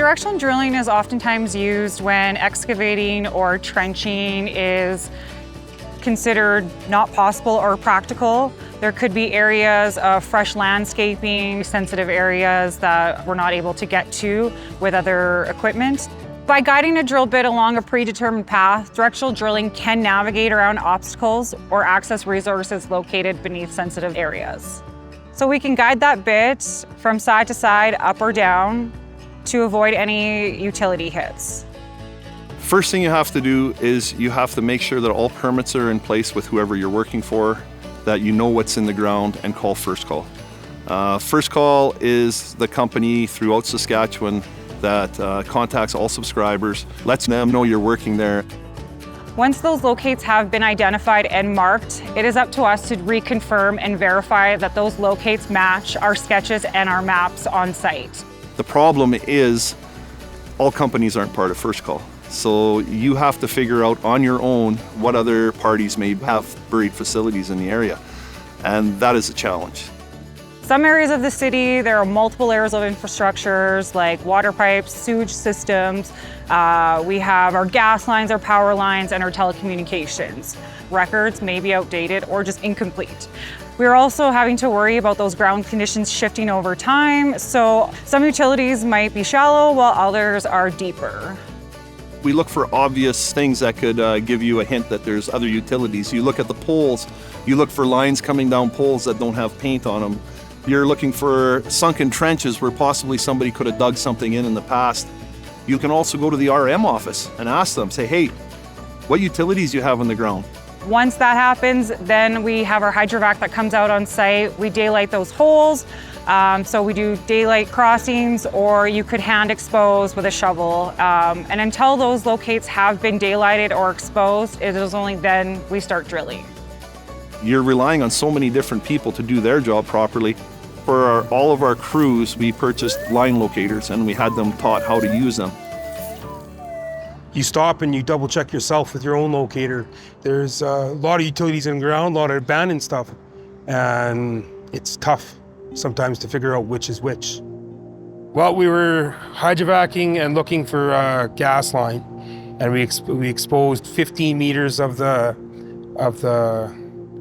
Directional drilling is oftentimes used when excavating or trenching is considered not possible or practical. There could be areas of fresh landscaping, sensitive areas that we're not able to get to with other equipment. By guiding a drill bit along a predetermined path, directional drilling can navigate around obstacles or access resources located beneath sensitive areas. So we can guide that bit from side to side, up or down, to avoid any utility hits. First thing you have to do is you have to make sure that all permits are in place with whoever you're working for, that you know what's in the ground, and call First Call. First Call is the company throughout Saskatchewan that contacts all subscribers, lets them know you're working there. Once those locates have been identified and marked, it is up to us to reconfirm and verify that those locates match our sketches and our maps on site. The problem is all companies aren't part of First Call. So you have to figure out on your own what other parties may have buried facilities in the area. And that is a challenge. Some areas of the city, there are multiple layers of infrastructures like water pipes, sewage systems. We have our gas lines, our power lines, and our telecommunications. Records may be outdated or just incomplete. We're also having to worry about those ground conditions shifting over time. So some utilities might be shallow while others are deeper. We look for obvious things that could give you a hint that there's other utilities. You look at the poles, you look for lines coming down poles that don't have paint on them. You're looking for sunken trenches where possibly somebody could have dug something in the past. You can also go to the RM office and ask them, say, hey, what utilities do you have on the ground? Once that happens, then we have our hydrovac that comes out on site. We daylight those holes. So we do daylight crossings, or you could hand expose with a shovel. And until those locates have been daylighted or exposed, it is only then we start drilling. You're relying on so many different people to do their job properly. For all of our crews, we purchased line locators and we had them taught how to use them. You stop and you double check yourself with your own locator. There's a lot of utilities in the ground, a lot of abandoned stuff, and it's tough sometimes to figure out which is which. Well, we were hydrovacing and looking for a gas line, and we exposed 15 meters of the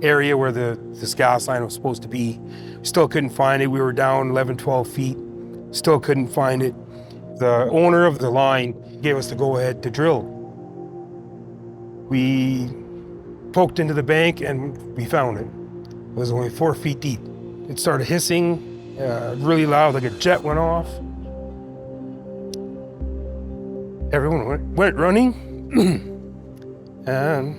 area where this gas line was supposed to be. Still couldn't find it. We were down 11, 12 feet. Still couldn't find it. The owner of the line gave us the go-ahead to drill. We poked into the bank and we found it. It was only 4 feet deep. It started hissing really loud, like a jet went off. Everyone went running. And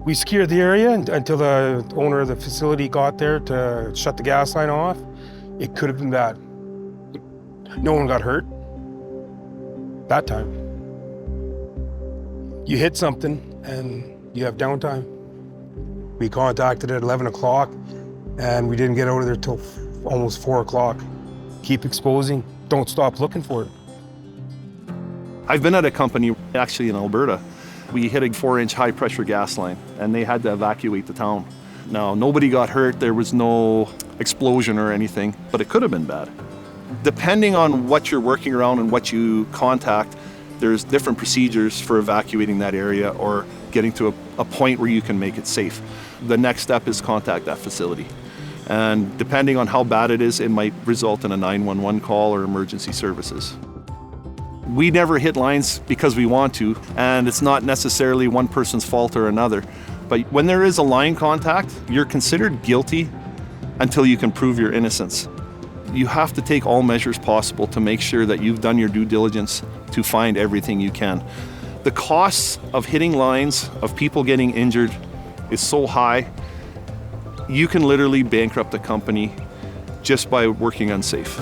we secured the area until the owner of the facility got there to shut the gas line off. It could have been bad. No one got hurt that time. You hit something and you have downtime. We contacted at 11 o'clock and we didn't get out of there till almost 4 o'clock. Keep exposing, don't stop looking for it. I've been at a company actually in Alberta. We hit a 4-inch high pressure gas line and they had to evacuate the town. Now, nobody got hurt, there was no explosion or anything, but it could have been bad. Depending on what you're working around and what you contact, there's different procedures for evacuating that area or getting to a point where you can make it safe. The next step is contact that facility. And depending on how bad it is, it might result in a 911 call or emergency services. We never hit lines because we want to, and it's not necessarily one person's fault or another. But when there is a line contact, you're considered guilty until you can prove your innocence. You have to take all measures possible to make sure that you've done your due diligence to find everything you can. The costs of hitting lines, of people getting injured, is so high, you can literally bankrupt a company just by working unsafe.